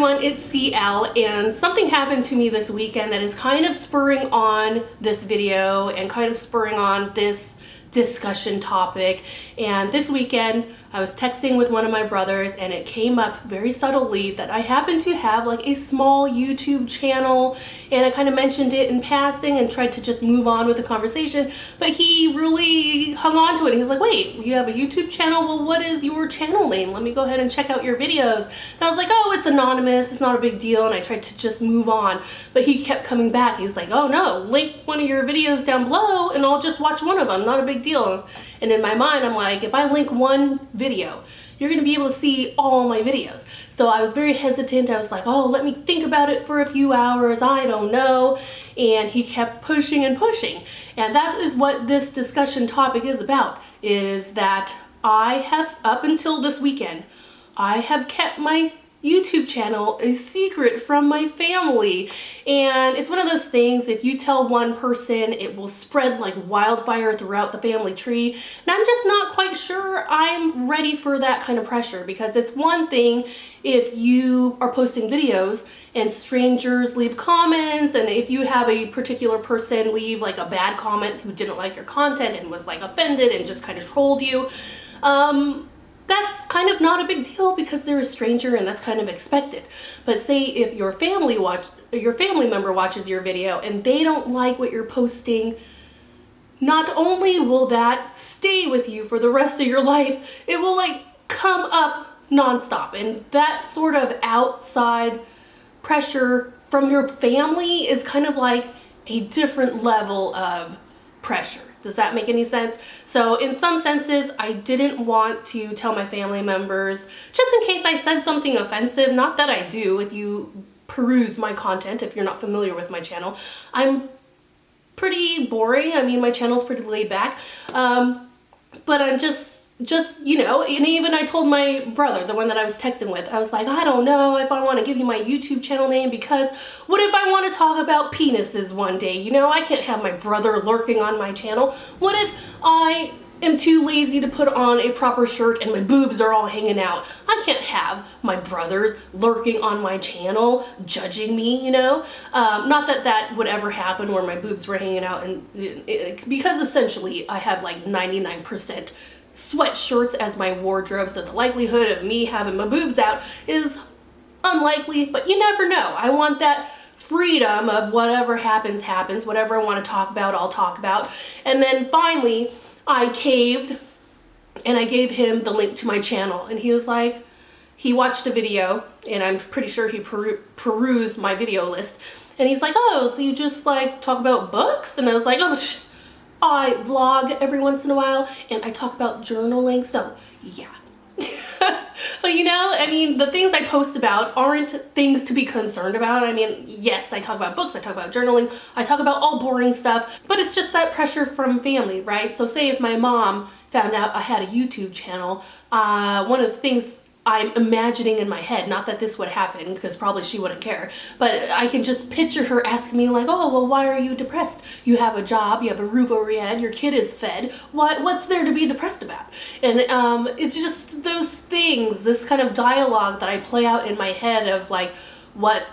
everyone, it's CL, and something happened to me this weekend that is kind of spurring on this video and kind of spurring on this discussion topic. And this weekend I was texting with one of my brothers and it came up very subtly that I happen to have like a small YouTube channel, and I kind of mentioned it in passing and tried to just move on with the conversation, but he really hung on to it. He was like, wait, you have a YouTube channel? Well, what is your channel name? Let me go ahead and check out your videos. And I was like, oh, it's anonymous, it's not a big deal, and I tried to just move on, but he kept coming back. He was like, oh no, link one of your videos down below and I'll just watch one of them, not a big deal. And in my mind, I'm like, if I link one video, you're gonna be able to see all my videos. So I was very hesitant. I was like, oh, let me think about it for a few hours, I don't know. And he kept pushing and pushing. And that is what this discussion topic is about, is that I have, up until this weekend, I have kept my YouTube channel a secret from my family. And it's one of those things, if you tell one person, it will spread like wildfire throughout the family tree. And I'm just not quite sure I'm ready for that kind of pressure, because it's one thing if you are posting videos and strangers leave comments, and if you have a particular person leave like a bad comment who didn't like your content and was like offended and just kind of trolled you, that's kind of not a big deal because they're a stranger and that's kind of expected. But say if your family member watches your video and they don't like what you're posting, not only will that stay with you for the rest of your life, it will like come up nonstop. And that sort of outside pressure from your family is kind of like a different level of pressure. Does that make any sense? So in some senses, I didn't want to tell my family members, just in case I said something offensive. Not that I do. If you peruse my content, if you're not familiar with my channel, I'm pretty boring. I mean, my channel's pretty laid back. But I'm just, you know, and even I told my brother, the one that I was texting with, I was like, I don't know if I want to give you my YouTube channel name, because what if I want to talk about penises one day? You know, I can't have my brother lurking on my channel. What if I am too lazy to put on a proper shirt and my boobs are all hanging out? I can't have my brothers lurking on my channel judging me, you know? Not that that would ever happen where my boobs were hanging out, and because essentially I have like 99% sweatshirts as my wardrobe, so the likelihood of me having my boobs out is unlikely, but you never know. I want that freedom of whatever happens, happens. Whatever I want to talk about, I'll talk about. And then finally, I caved and I gave him the link to my channel, and he was like, he watched a video, and I'm pretty sure he perused my video list, and he's like, oh, so you just like talk about books? And I was like, oh, I vlog every once in a while and I talk about journaling, so yeah. But you know, I mean, the things I post about aren't things to be concerned about. I mean, yes, I talk about books, I talk about journaling, I talk about all boring stuff, but it's just that pressure from family, right? So say if my mom found out I had a YouTube channel, one of the things I'm imagining in my head, not that this would happen because probably she wouldn't care, but I can just picture her asking me like, oh, well, why are you depressed? You have a job, you have a roof over your head, your kid is fed. What's there to be depressed about? And it's just those things, this kind of dialogue that I play out in my head of like what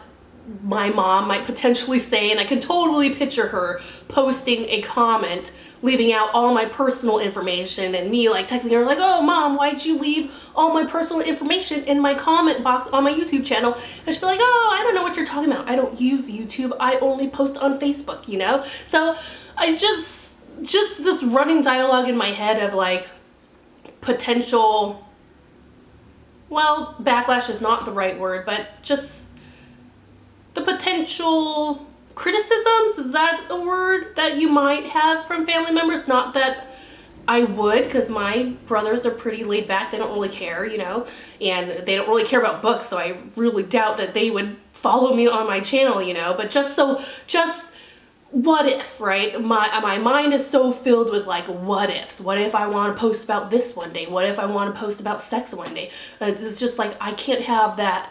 my mom might potentially say, and I can totally picture her posting a comment leaving out all my personal information, and me like texting her like, oh mom, why'd you leave all my personal information in my comment box on my YouTube channel? And she'd be like, oh, I don't know what you're talking about, I don't use YouTube, I only post on Facebook, you know? So I just this running dialogue in my head of like potential, well, backlash is not the right word, but just the potential criticisms, is that a word, that you might have from family members? Not that I would, because my brothers are pretty laid back, they don't really care, you know, and they don't really care about books, so I really doubt that they would follow me on my channel, you know, but just what if, right? My mind is so filled with like what ifs. What if I want to post about this one day? What if I want to post about sex one day? It's just like I can't have that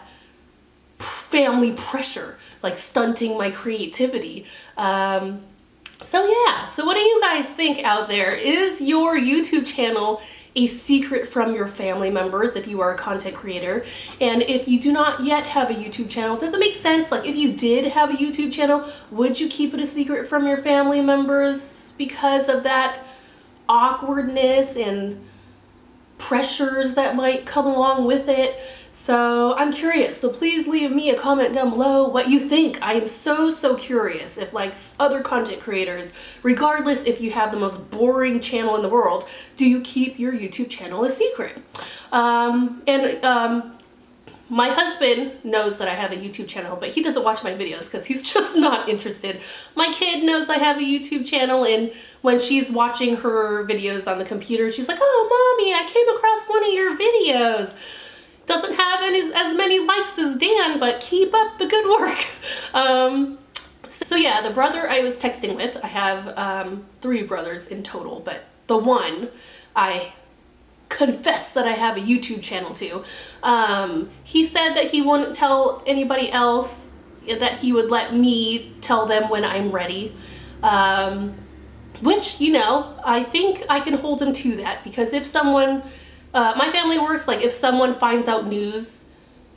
family pressure like stunting my creativity. So yeah, so what do you guys think out there? Is your YouTube channel a secret from your family members if you are a content creator. And if you do not yet have a YouTube channel, does it make sense? Like, if you did have a YouTube channel, would you keep it a secret from your family members because of that awkwardness and pressures that might come along with it? So I'm curious, so please leave me a comment down below what you think. I am so curious if, like other content creators, regardless if you have the most boring channel in the world, do you keep your YouTube channel a secret? My husband knows that I have a YouTube channel, but he doesn't watch my videos because he's just not interested. My kid knows I have a YouTube channel, and when she's watching her videos on the computer, she's like, "Oh, mommy, I came across one of your videos. Doesn't have as many likes as Dan, but keep up the good work." So yeah, the brother I was texting with, I have 3 brothers in total, but the one I confess that I have a YouTube channel to, he said that he wouldn't tell anybody else, that he would let me tell them when I'm ready. Which, you know, I think I can hold him to that, because if someone, my family works, like if someone finds out news,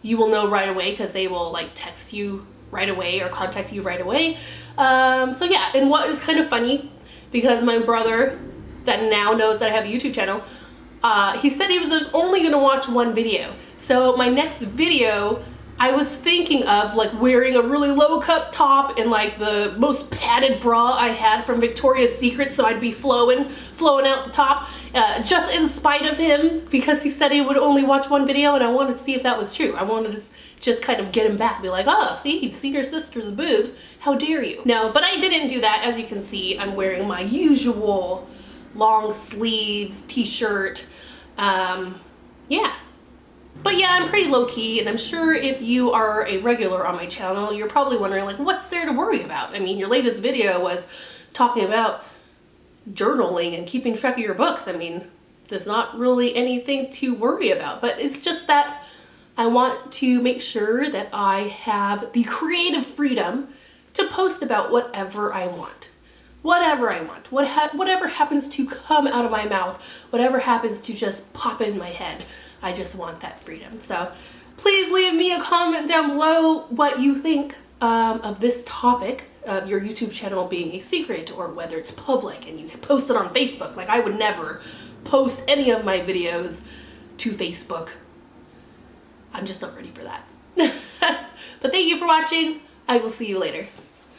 you will know right away because they will like text you right away or contact you right away. So yeah, and what is kind of funny, because my brother that now knows that I have a YouTube channel, he said he was only gonna watch one video. So my next video, I was thinking of like wearing a really low cut top and like the most padded bra I had from Victoria's Secret, so I'd be flowing out the top, just in spite of him, because he said he would only watch one video, and I wanted to see if that was true. I wanted to just kind of get him back, be like, "Oh, see, you see your sister's boobs, how dare you." No, but I didn't do that. As you can see, I'm wearing my usual long sleeves t-shirt. Yeah. But yeah, I'm pretty low-key, and I'm sure if you are a regular on my channel, you're probably wondering, like, what's there to worry about? I mean, your latest video was talking about journaling and keeping track of your books. I mean, there's not really anything to worry about, but it's just that I want to make sure that I have the creative freedom to post about whatever I want. Whatever I want, whatever happens to come out of my mouth, whatever happens to just pop in my head. I just want that freedom. So please leave me a comment down below what you think of this topic of your YouTube channel being a secret, or whether it's public and you post it on Facebook. Like, I would never post any of my videos to Facebook. I'm just not ready for that. But thank you for watching. I will see you later.